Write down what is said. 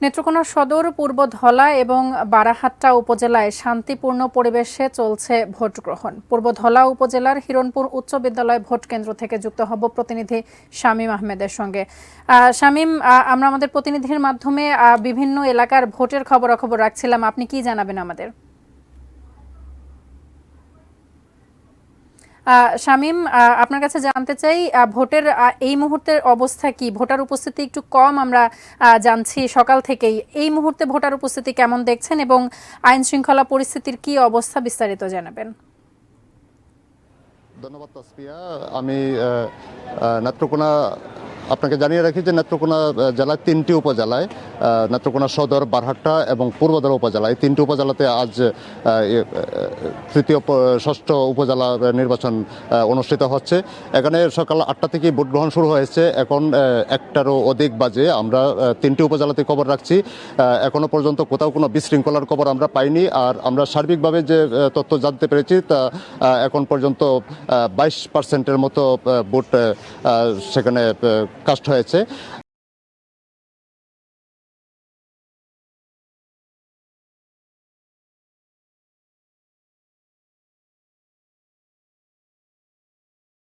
নেত্রকোনা সদর, পূর্ব ধলা এবং বারাহাট্টা উপজেলায় শান্তিপূর্ণ পরিবেশে চলছে ভোট গ্রহণ। পূর্ব ধলা উপজেলার হিরণপুর উচ্চ বিদ্যালয় ভোট কেন্দ্র থেকে যুক্ত হব প্রতিনিধি শামীম আহমেদের সঙ্গে। শামীম, আমরা আমাদের প্রতিনিধির মাধ্যমে বিভিন্ন এলাকার ভোটের খবরাখবর রাখছিলাম, আপনি কি জানাবেন আমাদের? শামীম, আপনার কাছে জানতে চাই ভোটের এই মুহূর্তের অবস্থা কি? ভোটার উপস্থিতি একটু কম আমরা জানছি সকাল থেকেই। এই মুহূর্তে ভোটার উপস্থিতি কেমন দেখছেন এবং আইন শৃঙ্খলা পরিস্থিতির কি অবস্থা, বিস্তারিত জানাবেন। ধন্যবাদ তাসফিয়া। আমি নেত্রকোনা আপনাকে জানিয়ে রাখি যে নেত্রকোনা জেলার ৩টি উপজেলায় নেত্রকোনা সদর, বারহাট্টা এবং পূর্বধলা উপজেলায় ৩টি উপজেলাতে আজ ষষ্ঠ উপজেলা নির্বাচন অনুষ্ঠিত হচ্ছে। এখানে সকাল ৮টা থেকে ভোট গ্রহণ শুরু হয়েছে। এখন ১টারও অধিক বাজে। আমরা ৩টি উপজেলাতে খবর রাখছি। এখনো পর্যন্ত কোথাও কোনো বিশৃঙ্খলার খবর আমরা পাইনি। আর আমরা সার্বিকভাবে যে তথ্য জানতে পেরেছি তা এখন পর্যন্ত 22% মতো ভোট সেখানে কাস্ট হয়েছে।